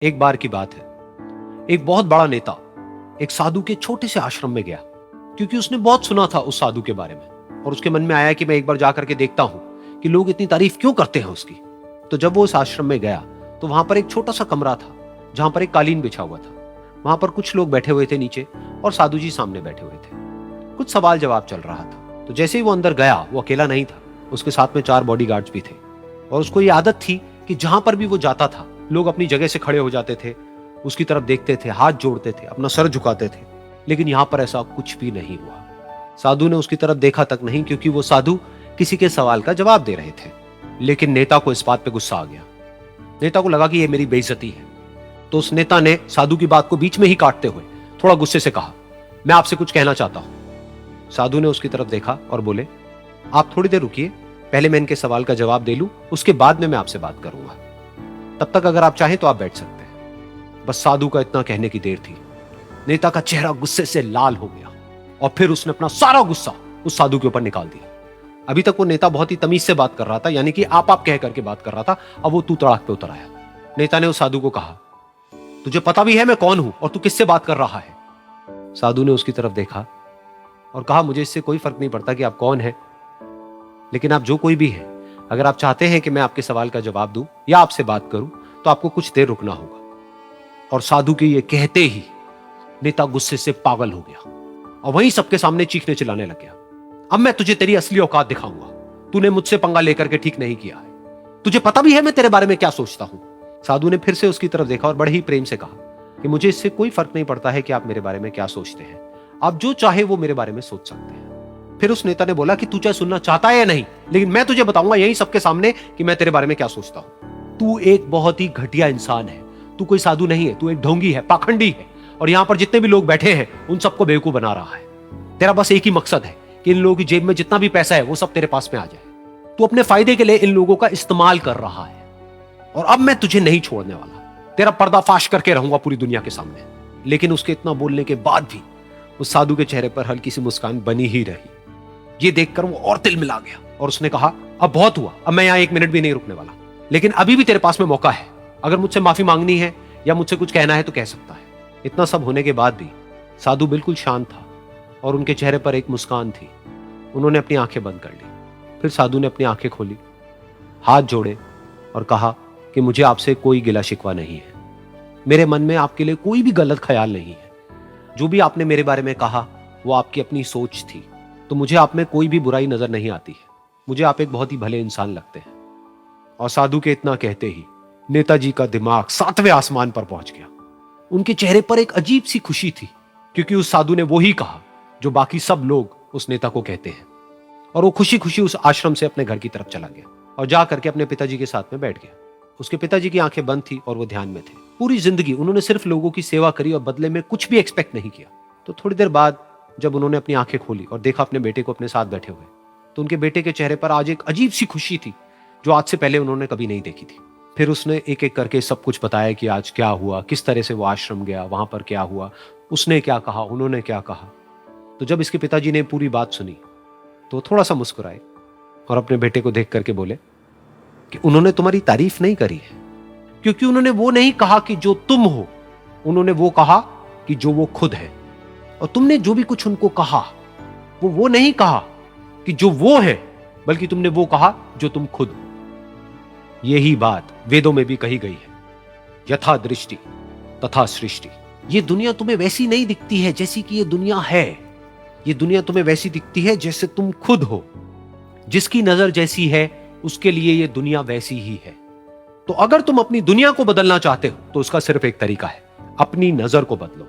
एक बार की बात है, एक बहुत बड़ा नेता एक साधु के छोटे से आश्रम में गया, क्योंकि उसने बहुत सुना था उस साधु के बारे में और उसके मन में आया कि मैं एक बार जाकर के देखता हूं कि लोग इतनी तारीफ क्यों करते हैं उसकी। तो जब वो उस आश्रम में गया तो वहां पर एक छोटा सा कमरा था जहां पर एक कालीन बिछा हुआ था। वहां पर कुछ लोग बैठे हुए थे नीचे और साधु जी सामने बैठे हुए थे। कुछ सवाल जवाब चल रहा था। तो जैसे ही वो अंदर गया, वो अकेला नहीं था, उसके साथ में 4 बॉडीगार्ड्स भी थे और उसको ये आदत थी कि जहां पर भी वो जाता था लोग अपनी जगह से खड़े हो जाते थे, उसकी तरफ देखते थे, हाथ जोड़ते थे, अपना सर झुकाते थे। लेकिन यहां पर ऐसा कुछ भी नहीं हुआ। साधु ने उसकी तरफ देखा तक नहीं, क्योंकि वो साधु किसी के सवाल का जवाब दे रहे थे। लेकिन नेता को इस बात पे गुस्सा आ गया। नेता को लगा कि ये मेरी बेइज्जती है। तो उस नेता ने साधु की बात को बीच में ही काटते हुए थोड़ा गुस्से से कहा, मैं आपसे कुछ कहना चाहता हूं। साधु ने उसकी तरफ देखा और बोले, आप थोड़ी देर रुकिए, पहले मैं इनके सवाल का जवाब दे लूं, उसके बाद में मैं आपसे बात करूंगा। तब तक अगर आप चाहें तो आप बैठ सकते हैं। बस साधु का इतना कहने की देर थी। नेता का चेहरा गुस्से से लाल हो गया और फिर उसने अपना सारा गुस्सा उस साधु के ऊपर निकाल दिया। अभी तक वो नेता बहुत ही तमीज से बात कर रहा था, यानी कि आप कह करके बात कर रहा था। अब वो तू तड़ाक पे उतर आया। नेता ने उस साधु को कहा, तुझे पता भी है मैं कौन हूं और तू किससे बात कर रहा है? साधु ने उसकी तरफ देखा और कहा, मुझे इससे कोई फर्क नहीं पड़ता कि आप कौन हैं, लेकिन आप जो कोई भी हैं, अगर आप चाहते हैं कि मैं आपके सवाल का जवाब दूं या आपसे बात करूं तो आपको कुछ देर रुकना होगा। और साधु के ये कहते ही नेता गुस्से से पागल हो गया और वहीं सबके सामने चीखने चिल्लाने लग गया, अब मैं तुझे तेरी असली औकात दिखाऊंगा। तूने मुझसे पंगा लेकर के ठीक नहीं किया है। तुझे पता भी है मैं तेरे बारे में क्या सोचता हूं। साधु ने फिर से उसकी तरफ देखा और बड़े ही प्रेम से कहा कि मुझे इससे कोई फर्क नहीं पड़ता है कि आप मेरे बारे में क्या सोचते हैं। आप जो चाहे वो मेरे बारे में सोच सकते हैं। फिर उस नेता ने बोला कि तू चाहे सुनना चाहता है या नहीं, लेकिन मैं तुझे बताऊंगा यही सबके सामने कि मैं तेरे बारे में क्या सोचता हूं। तू एक बहुत ही घटिया इंसान है। तू कोई साधु नहीं है, तू एक ढोंगी है, पाखंडी है और यहां पर जितने भी लोग बैठे हैं उन सबको बेवकूफ बना रहा है। तेरा बस एक ही मकसद है कि इन लोगों की जेब में जितना भी पैसा है वो सब तेरे पास में आ जाए। तू अपने फायदे के लिए इन लोगों का इस्तेमाल कर रहा है और अब मैं तुझे नहीं छोड़ने वाला। तेरा पर्दाफाश करके रहूंगा पूरी दुनिया के सामने। लेकिन उसके इतना बोलने के बाद भी उस साधु के चेहरे पर हल्की सी मुस्कान बनी ही रही। ये देखकर वो और तिल मिला गया और उसने कहा, अब बहुत हुआ, अब मैं यहां 1 मिनट भी नहीं रुकने वाला। लेकिन अभी भी तेरे पास में मौका है। अगर मुझसे माफी मांगनी है या मुझसे कुछ कहना है तो कह सकता है। इतना सब होने के बाद भी साधु बिल्कुल शांत था और उनके चेहरे पर एक मुस्कान थी। उन्होंने अपनी आंखें बंद कर ली। फिर साधु ने अपनी आंखें खोली, हाथ जोड़े और कहा कि मुझे आपसे कोई गिला शिकवा नहीं है। मेरे मन में आपके लिए कोई भी गलत ख्याल नहीं है। जो भी आपने मेरे बारे में कहा वो आपकी अपनी सोच थी। तो मुझे आप में कोई भी बुराई नजर नहीं आती है। मुझे आप एक बहुत ही भले इंसान लगते हैं। और साधु के इतना कहते ही नेताजी का दिमाग 7वें आसमान पर पहुंच गया। उनके चेहरे पर एक अजीब सी खुशी थी, क्योंकि उस साधु ने वो ही कहा जो बाकी सब लोग उस नेता को कहते हैं। और वो खुशी खुशी उस आश्रम से अपने घर की तरफ चला गया और जा करके अपने पिताजी के साथ में बैठ गया। उसके पिताजी की आंखें बंद थी और वो ध्यान में थे। पूरी जिंदगी उन्होंने सिर्फ लोगों की सेवा करी और बदले में कुछ भी एक्सपेक्ट नहीं किया। तो थोड़ी देर बाद जब उन्होंने अपनी आंखें खोली और देखा अपने बेटे को अपने साथ बैठे हुए, तो उनके बेटे के चेहरे पर आज एक अजीब सी खुशी थी जो आज से पहले उन्होंने कभी नहीं देखी थी। फिर उसने एक एक करके सब कुछ बताया कि आज क्या हुआ, किस तरह से वो आश्रम गया, वहां पर क्या हुआ, उसने क्या कहा, उन्होंने क्या कहा। तो जब इसके पिताजी ने पूरी बात सुनी तो थोड़ा सा मुस्कुराए और अपने बेटे को देख करके बोले कि उन्होंने तुम्हारी तारीफ नहीं करी है, क्योंकि उन्होंने वो नहीं कहा कि जो तुम हो, उन्होंने वो कहा कि जो वो खुद है। और तुमने जो भी कुछ उनको कहा वो नहीं कहा कि जो वो है, बल्कि तुमने वो कहा जो तुम खुद हो। यही बात वेदों में भी कही गई है, यथा दृष्टि तथा सृष्टि। ये दुनिया तुम्हें वैसी नहीं दिखती है जैसी कि ये दुनिया है। ये दुनिया तुम्हें वैसी दिखती है जैसे तुम खुद हो। जिसकी नजर जैसी है उसके लिए ये दुनिया वैसी ही है। तो अगर तुम अपनी दुनिया को बदलना चाहते हो तो उसका सिर्फ एक तरीका है, अपनी नजर को बदलो।